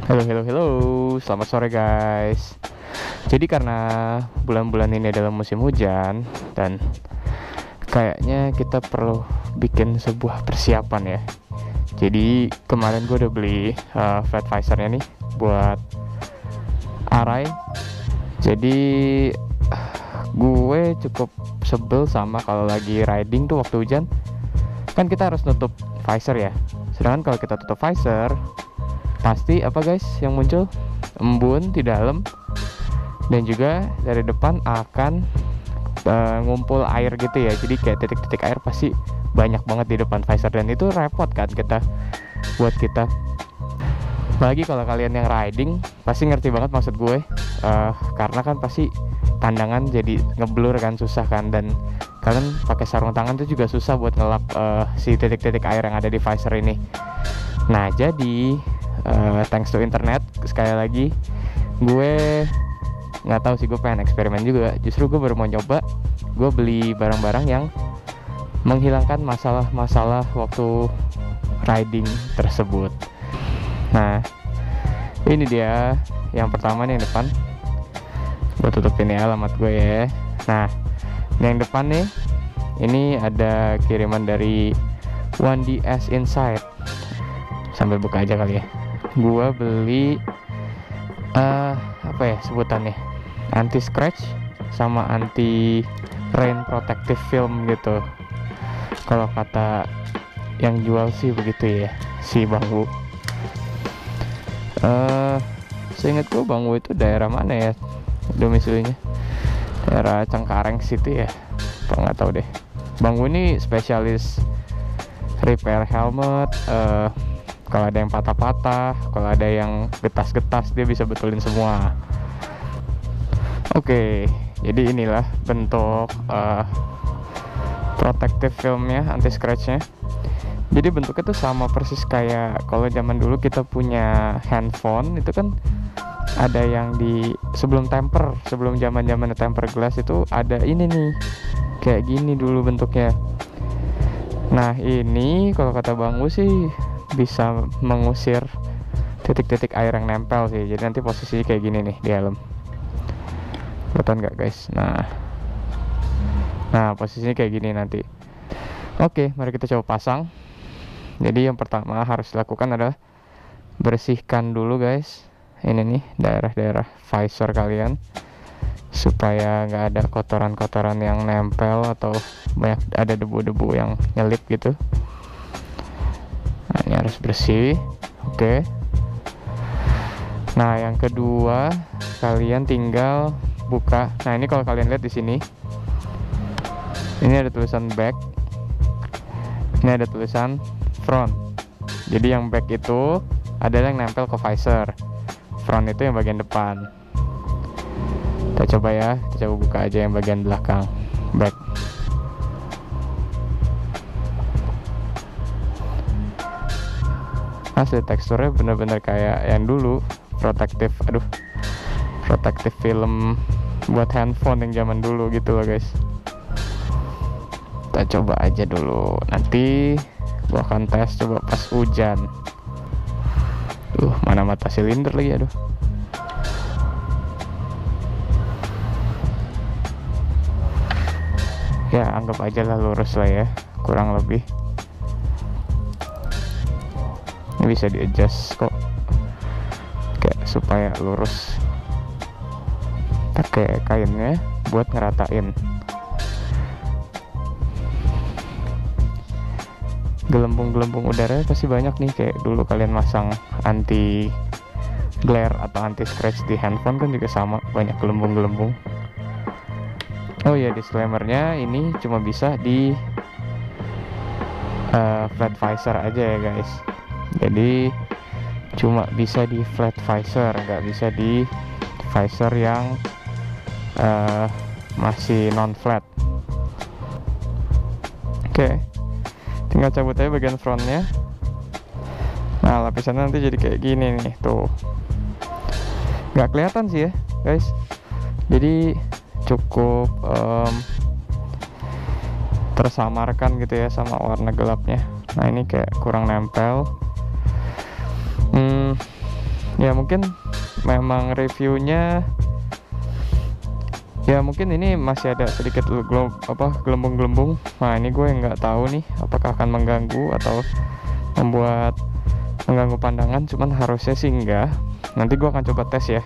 Halo, selamat sore guys. Jadi karena bulan-bulan ini adalah musim hujan dan kayaknya kita perlu bikin sebuah persiapan ya. Jadi kemarin gue udah beli flat visornya nih buat Arai. Jadi gue cukup sebel sama kalau lagi riding tuh waktu hujan kan kita harus nutup visor ya. Sedangkan kalau kita tutup visor pasti apa guys yang muncul? Embun di dalam, dan juga dari depan akan ngumpul air gitu ya. Jadi kayak titik-titik air pasti banyak banget di depan visor, dan itu repot kan buat kita. Apalagi kalau kalian yang riding pasti ngerti banget maksud gue, karena kan pasti pandangan jadi ngeblur kan, susah kan, dan kalian pakai sarung tangan tuh juga susah buat ngelap si titik-titik air yang ada di visor ini. Nah jadi thanks to internet, sekali lagi gue nggak tahu sih, gue pengen eksperimen juga. Justru gue baru mau nyoba, gue beli barang-barang yang menghilangkan masalah-masalah waktu riding tersebut. Nah ini dia yang pertama nih, yang depan. Gue tutupin ya alamat gue ya. Nah ini yang depan nih, ini ada kiriman dari 1DS Insight. Sambil buka aja kali ya. Gua beli apa ya sebutannya, anti scratch sama anti rain protective film gitu, kalau kata yang jual sih begitu ya, si Bangwu. Seingat gua Bangwu itu daerah mana ya domisilinya, daerah Cengkareng situ ya, apa nggak tahu deh. Bangwu ini spesialis repair helmet, kalau ada yang patah-patah, kalau ada yang getas-getas, dia bisa betulin semua. Oke, jadi inilah bentuk protective filmnya, anti scratchnya. Jadi bentuknya tuh sama persis kayak kalau zaman dulu kita punya handphone itu kan, ada yang di sebelum zaman temper glass itu ada ini nih, kayak gini dulu bentuknya. Nah ini kalau kata Bangwu sih bisa mengusir titik-titik air yang nempel sih. Jadi nanti posisinya kayak gini nih di helm, kelihatan nggak guys? Nah posisinya kayak gini nanti. Oke, mari kita coba pasang. Jadi yang pertama harus dilakukan adalah bersihkan dulu guys, ini nih daerah-daerah visor kalian, supaya nggak ada kotoran-kotoran yang nempel atau banyak ada debu-debu yang nyelip gitu. Nah, ini harus bersih. Oke. Nah, yang kedua, kalian tinggal buka. Nah, ini kalau kalian lihat di sini, ini ada tulisan back. Ini ada tulisan front. Jadi yang back itu adalah yang nempel ke visor. Front itu yang bagian depan. Kita coba ya, kita coba buka aja yang bagian belakang, back. Asli teksturnya bener-bener kayak yang dulu, protective film buat handphone yang zaman dulu gitu loh guys. Kita coba aja dulu, nanti gua akan tes coba pas hujan. Mana mata silinder lagi, aduh. Ya anggap aja lah lurus lah ya, kurang lebih. Ini bisa di adjust kok, kayak supaya lurus. Pakai kainnya buat ngeratain. Gelembung-gelembung udara pasti banyak nih, kayak dulu kalian masang anti glare atau anti scratch di handphone kan juga sama, banyak gelembung-gelembung. Oh ya, disclaimernya ini cuma bisa di flat visor aja ya guys. Jadi cuma bisa di flat visor, nggak bisa di visor yang masih non flat. Oke, tinggal cabut aja bagian frontnya. Nah lapisannya nanti jadi kayak gini nih, tuh nggak kelihatan sih ya guys, jadi cukup tersamarkan gitu ya sama warna gelapnya. Nah ini kayak kurang nempel. Ya mungkin memang reviewnya, ya mungkin ini masih ada sedikit gelembung-gelembung. Nah ini gue nggak tahu nih apakah akan mengganggu atau membuat mengganggu pandangan, cuman harusnya sih enggak. Nanti gue akan coba tes ya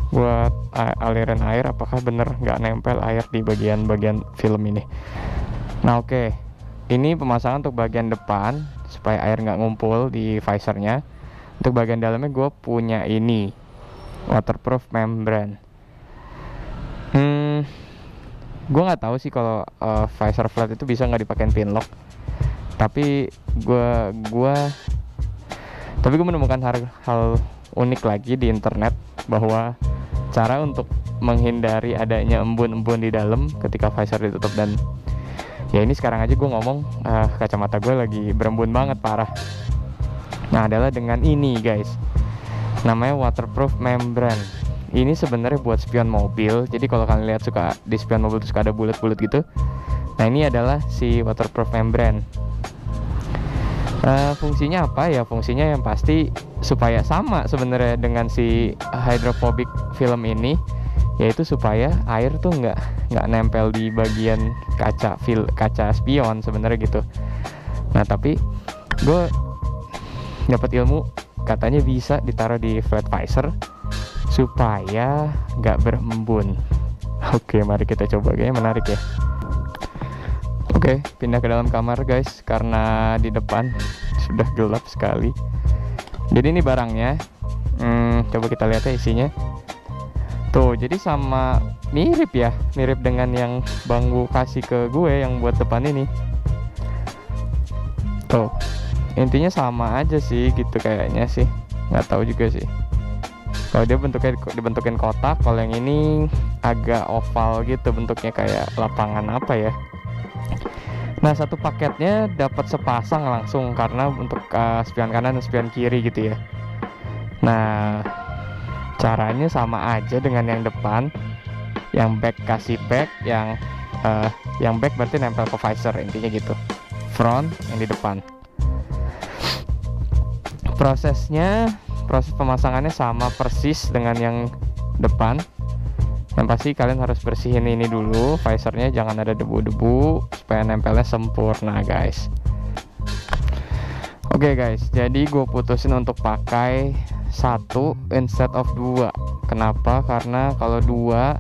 buat aliran air, apakah bener nggak nempel air di bagian-bagian film ini. Nah oke, ini pemasangan untuk bagian depan supaya air nggak ngumpul di visornya. Untuk bagian dalamnya gue punya ini waterproof membrane. Gue nggak tahu sih kalau visor flat itu bisa nggak dipakein pin lock. Tapi gue menemukan hal unik lagi di internet, bahwa cara untuk menghindari adanya embun-embun di dalam ketika visor ditutup. Dan ya ini sekarang aja gue ngomong, kacamata gue lagi berembun banget parah. Nah adalah dengan ini guys, namanya waterproof membrane. Ini sebenarnya buat spion mobil. Jadi kalau kalian lihat suka di spion mobil tuh suka ada bulat-bulat gitu. Nah ini adalah si waterproof membrane. Fungsinya apa ya? Fungsinya yang pasti supaya sama sebenarnya dengan si hydrophobic film ini, yaitu supaya air tuh nggak nempel di bagian kaca spion sebenarnya gitu. Nah tapi gue dapat ilmu katanya bisa ditaruh di flat visor supaya nggak berembun. Oke, mari kita coba, kayaknya menarik ya. Oke, pindah ke dalam kamar guys, karena di depan sudah gelap sekali. Jadi ini barangnya, coba kita lihat ya isinya. Tuh, jadi sama mirip dengan yang Bang Wu kasih ke gue yang buat depan ini. Tuh, intinya sama aja sih gitu kayaknya sih, nggak tahu juga sih. Kalau dia dibentukin kotak, kalau yang ini agak oval gitu bentuknya, kayak lapangan apa ya. Nah satu paketnya dapat sepasang langsung, karena untuk spion kanan dan spion kiri gitu ya. Nah caranya sama aja dengan yang depan. Yang back kasih back, yang back berarti nempel ke visor, intinya gitu. Front yang di depan. Proses pemasangannya sama persis dengan yang depan. Yang pasti kalian harus bersihin ini dulu visornya, jangan ada debu-debu supaya nempelnya sempurna guys. Oke guys, jadi gue putusin untuk pakai 1 instead of 2. Kenapa? Karena kalau 2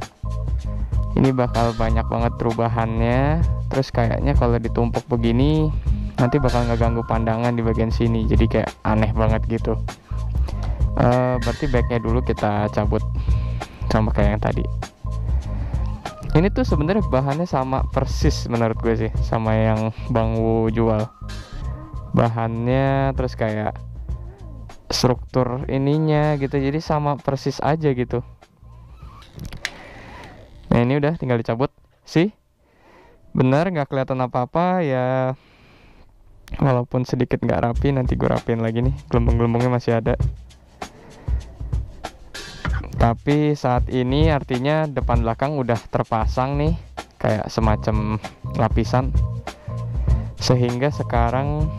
ini bakal banyak banget perubahannya. Terus kayaknya kalau ditumpuk begini nanti bakal ngeganggu pandangan di bagian sini, jadi kayak aneh banget gitu. Berarti backnya dulu kita cabut sama kayak yang tadi. Ini tuh sebenarnya bahannya sama persis menurut gue sih sama yang Bang Wu jual. Bahannya terus kayak struktur ininya gitu, jadi sama persis aja gitu. Nah ini udah tinggal dicabut sih. Bener nggak kelihatan apa-apa ya, walaupun sedikit nggak rapi, nanti gue rapiin lagi nih, gelembung-gelembungnya masih ada. Tapi saat ini artinya depan belakang udah terpasang nih kayak semacam lapisan, sehingga sekarang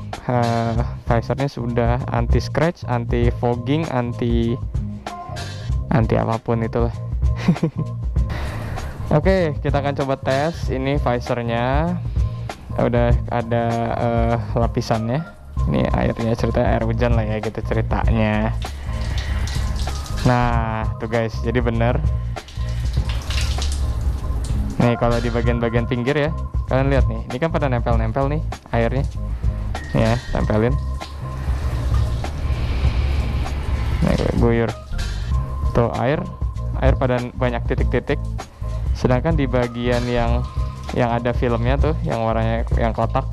visornya sudah anti scratch, anti fogging, anti apapun itulah. Oke, kita akan coba tes ini visornya. Udah ada lapisannya. Ini airnya, ceritanya air hujan lah ya gitu ceritanya. Nah tuh guys, jadi bener nih kalau di bagian-bagian pinggir ya, kalian lihat nih, ini kan pada nempel-nempel nih airnya ya, tempelin. Nah guyur tuh, air pada banyak titik-titik. Sedangkan di bagian yang ada filmnya tuh, yang warnanya yang kotak,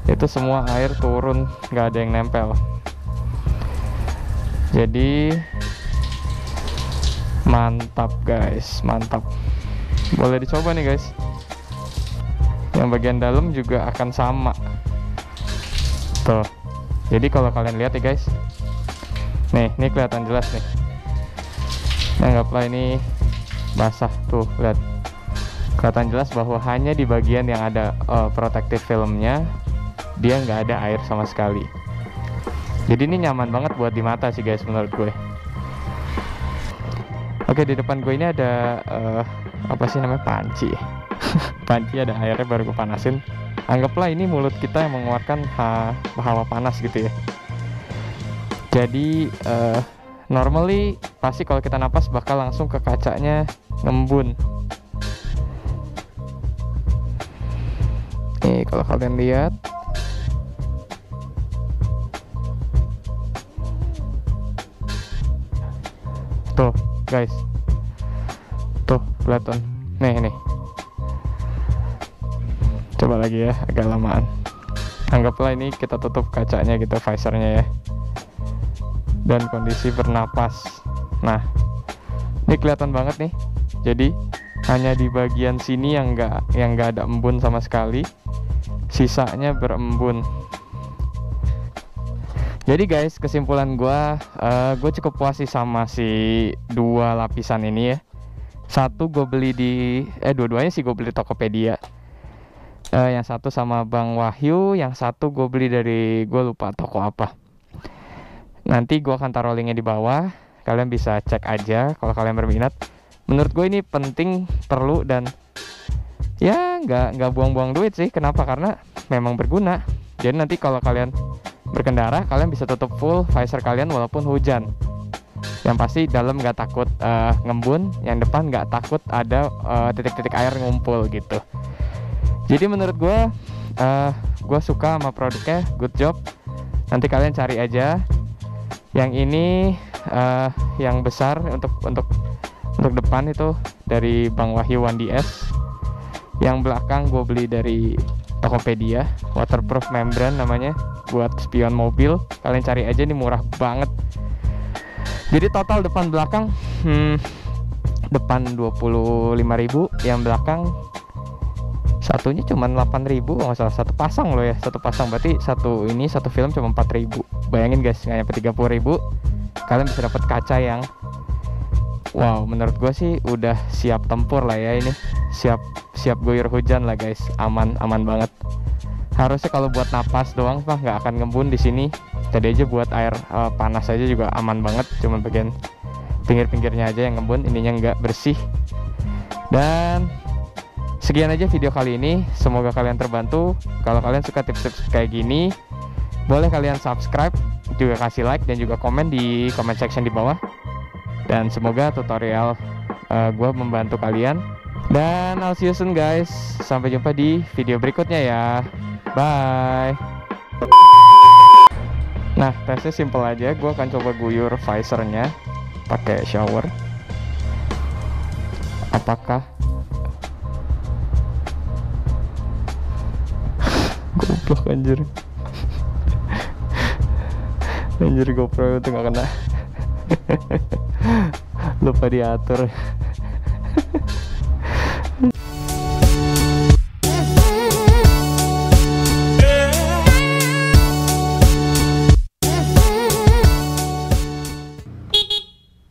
itu semua air turun, nggak ada yang nempel. Jadi mantap guys, mantap. Boleh dicoba nih guys. Yang bagian dalam juga akan sama tuh. Jadi kalau kalian lihat ya guys, nih ini kelihatan jelas nih. Anggaplah ini basah tuh, lihat, kelihatan jelas bahwa hanya di bagian yang ada protective filmnya dia nggak ada air sama sekali. Jadi ini nyaman banget buat di mata sih guys menurut gue. Oke, di depan gue ini ada apa sih namanya, panci. Panci ada airnya baru gue panasin. Anggaplah ini mulut kita yang mengeluarkan hawa panas gitu ya. Jadi normally pasti kalau kita napas bakal langsung ke kacanya ngembun. Nih kalau kalian lihat, tuh guys, tuh kelihatan. Nih coba lagi ya, agak lamaan. Anggaplah ini kita tutup kacanya gitu, visornya ya, dan kondisi bernapas. Nah ini kelihatan banget nih. Jadi hanya di bagian sini yang nggak ada embun sama sekali, sisanya berembun. Jadi guys, kesimpulan gue cukup puas sih sama si dua lapisan ini ya. Satu gue beli di dua-duanya sih gue beli di Tokopedia. Yang satu sama Bang Wahyu, yang satu gue beli dari, gue lupa toko apa. Nanti gue akan taruh linknya di bawah, kalian bisa cek aja kalau kalian berminat. Menurut gue ini penting, perlu, dan ya nggak buang-buang duit sih. Kenapa? Karena memang berguna. Jadi nanti kalau kalian berkendara, kalian bisa tutup full visor kalian walaupun hujan. Yang pasti dalam nggak takut ngembun, yang depan nggak takut ada titik-titik air ngumpul gitu. Jadi menurut gue suka sama produknya, good job. Nanti kalian cari aja. Yang ini yang besar untuk depan itu dari Bang Wahyu 1DS. Yang belakang gue beli dari Tokopedia, waterproof membrane namanya, buat spion mobil. Kalian cari aja, ini murah banget. Jadi total depan belakang depan 25.000, yang belakang satunya cuma 8.000 kalau nggak salah, satu pasang loh ya, satu pasang. Berarti satu film cuma 4.000. Bayangin guys, nggak nyampe 30.000 kalian bisa dapat kaca yang wow, menurut gue sih udah siap tempur lah ya. Ini siap guyur hujan lah guys, aman banget. Harusnya kalau buat napas doang mah nggak akan ngembun di sini. Tadi aja buat air panas aja juga aman banget, cuma bagian pinggir-pinggirnya aja yang ngembun, ininya nggak bersih. Dan sekian aja video kali ini, semoga kalian terbantu. Kalau kalian suka tips-tips kayak gini, boleh kalian subscribe, juga kasih like, dan juga komen di comment section di bawah. Dan semoga tutorial gue membantu kalian. Dan I'll see you soon guys. Sampai jumpa di video berikutnya ya. Bye. Nah, tesnya simple aja. Gue akan coba guyur visornya pakai shower. Apakah goblok anjir. Anjir, GoPro itu gak kena. Lupa diatur.